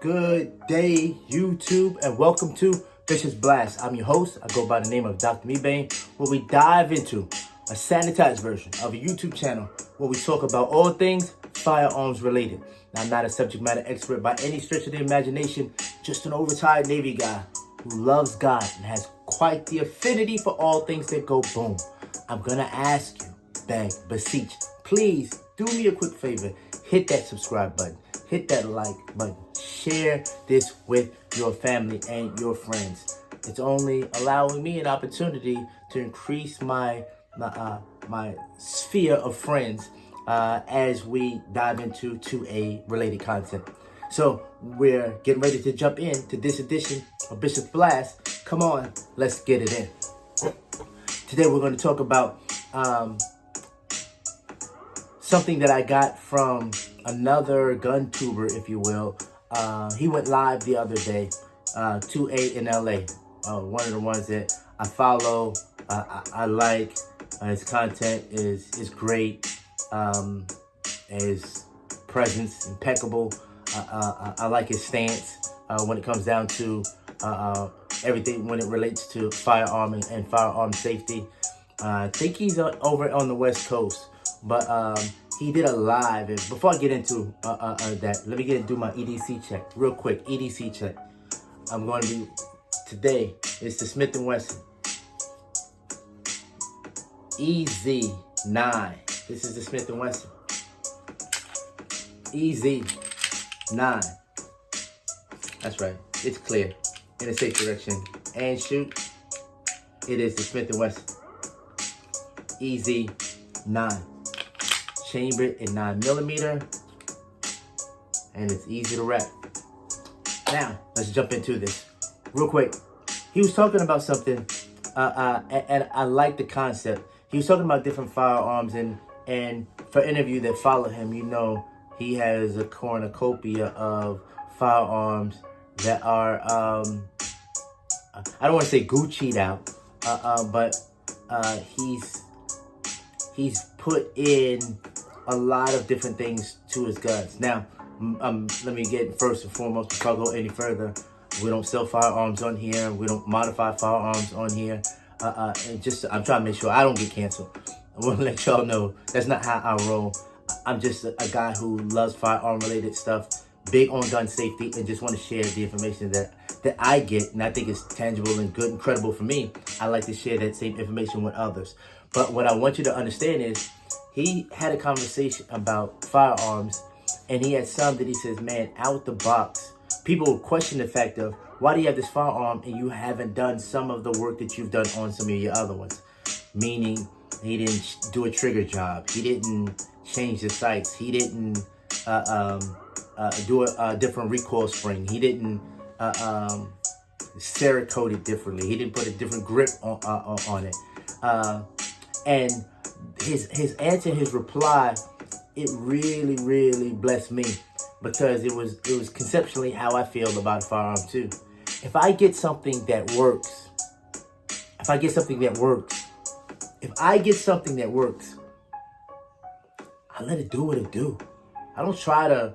Good day, YouTube, and welcome to Vicious Blast. I'm your host. I go by the name of Dr. Mebane, where we dive into a sanitized version of a YouTube channel where we talk about all things firearms related. Now, I'm not a subject matter expert by any stretch of the imagination, just an overtired Navy guy who loves God and has quite the affinity for all things that go boom. I'm gonna ask you, beg, beseech, please do me a quick favor. Hit that subscribe button. Hit that like button. Share this with your family and your friends. It's only allowing me an opportunity to increase my sphere of friends as we dive into 2A related content. So we're getting ready to jump into this edition of Bishop Blast. Come on, let's get it in. Today we're going to talk about something that I got from another gun tuber, if you will. He went live the other day, 2A in LA. One of the ones that I follow, I like. His content is great. His presence impeccable. I like his stance when it comes down to everything when it relates to firearm and firearm safety. I think he's over on the West Coast, but he did a live. And before I get into that, let me do my EDC check real quick. EDC check. I'm going to be today. It's the Smith & Wesson EZ9. This is the Smith & Wesson EZ9. That's right. It's clear in a safe direction and shoot. It is the Smith & Wesson EZ9. Chambered in 9mm, and it's easy to wrap. Now, let's jump into this real quick. He was talking about something, and I like the concept. He was talking about different firearms, and for any of you that follow him, you know he has a cornucopia of firearms that are, I don't want to say Gucci'd out, but he's put in a lot of different things to his guns. Now, let me get first and foremost, before I go any further, we don't sell firearms on here. We don't modify firearms on here. And I'm trying to make sure I don't get canceled. I want to let y'all know that's not how I roll. I'm just a guy who loves firearm related stuff, big on gun safety, and just want to share the information that I get, and I think it's tangible and good and credible for me. I like to share that same information with others. But what I want you to understand is, he had a conversation about firearms, and he had some that he says, man, out the box. People question the fact of, why do you have this firearm and you haven't done some of the work that you've done on some of your other ones? Meaning, he didn't do a trigger job. He didn't change the sights. He didn't do a different recoil spring. He didn't Cerakote it differently. He didn't put a different grip on it. And his answer, his reply, it really, really blessed me, because it was conceptually how I feel about a firearm too. If I get something that works, I let it do what it do. I don't try to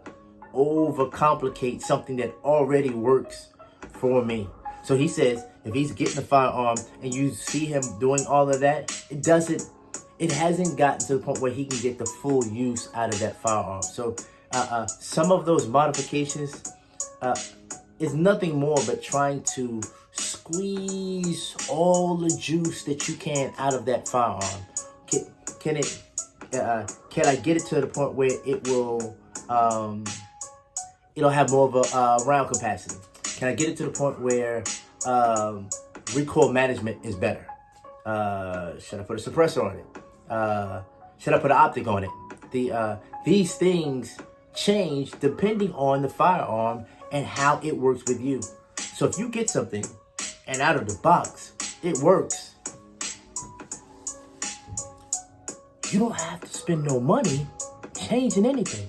overcomplicate something that already works for me. So he says, if he's getting a firearm and you see him doing all of that, it hasn't gotten to the point where he can get the full use out of that firearm. So some of those modifications is nothing more but trying to squeeze all the juice that you can out of that firearm. Can I get it to the point where it will it'll have more of a round capacity? Can I get it to the point where recoil management is better? Should I put a suppressor on it? Should I put an optic on it? These things change depending on the firearm and how it works with you. So if you get something and out of the box it works, you don't have to spend no money changing anything.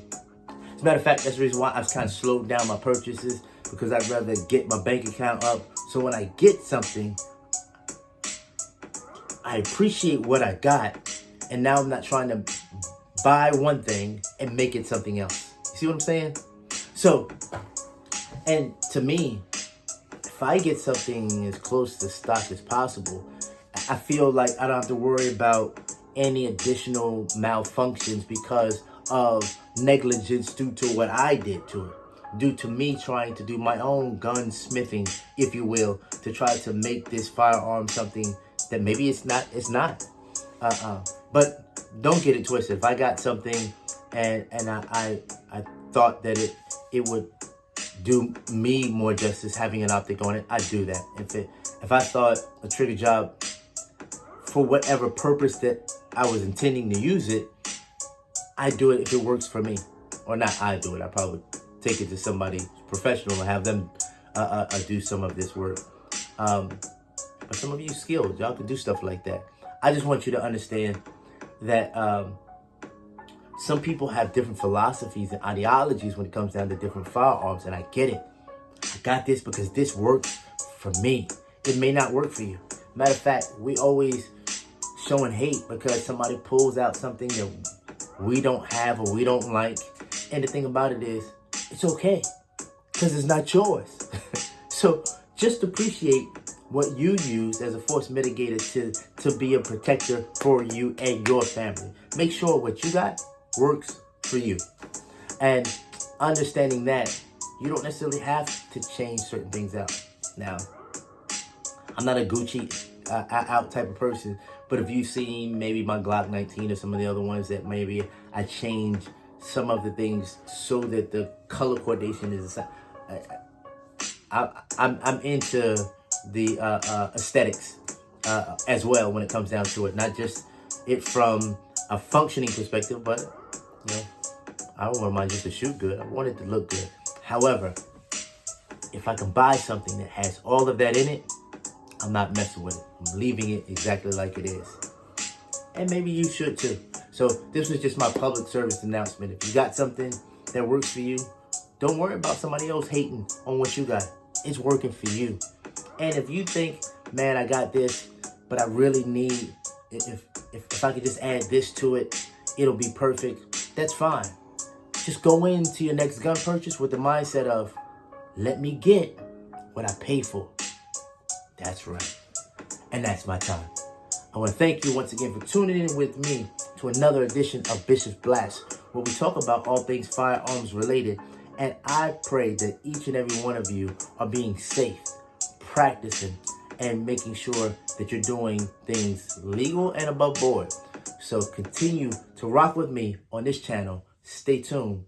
As a matter of fact, that's the reason why I've kind of slowed down my purchases, because I'd rather get my bank account up. So when I get something, I appreciate what I got, and now I'm not trying to buy one thing and make it something else. You see what I'm saying? So And to me, if I get something as close to stock as possible, I feel like I don't have to worry about any additional malfunctions because of negligence due to what I did to it. Due to me trying to do my own gunsmithing, if you will, to try to make this firearm something that maybe it's not. But don't get it twisted. If I got something and I thought that it would do me more justice having an optic on it, I'd do that. If I thought a trigger job, for whatever purpose that I was intending to use it, I do it if it works for me. Or not I do it. I probably take it to somebody professional and have them do some of this work. But some of you skilled, y'all can do stuff like that. I just want you to understand that some people have different philosophies and ideologies when it comes down to different firearms, and I get it. I got this because this works for me. It may not work for you. Matter of fact, we always showing hate because somebody pulls out something that we don't have or we don't like. And the thing about it is, it's okay because it's not yours. So just appreciate what you use as a force mitigator to be a protector for you and your family. Make sure what you got works for you. And understanding that you don't necessarily have to change certain things out. Now, I'm not a Gucci out type of person, but if you've seen maybe my Glock 19 or some of the other ones that maybe I changed some of the things so that the color coordination is, I'm into the aesthetics as well when it comes down to it. Not just it from a functioning perspective, but you know, I don't want mine just to shoot good. I want it to look good. However, if I can buy something that has all of that in it, I'm not messing with it. I'm leaving it exactly like it is. And maybe you should too. So this was just my public service announcement. If you got something that works for you, don't worry about somebody else hating on what you got. It's working for you. And if you think, man, I got this, but I really need, if I could just add this to it, it'll be perfect. That's fine. Just go into your next gun purchase with the mindset of, let me get what I pay for. That's right. And that's my time. I want to thank you once again for tuning in with me to another edition of Bishop's Blast, where we talk about all things firearms related. And I pray that each and every one of you are being safe, practicing, and making sure that you're doing things legal and above board. So continue to rock with me on this channel. Stay tuned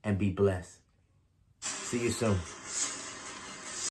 and be blessed. See you soon.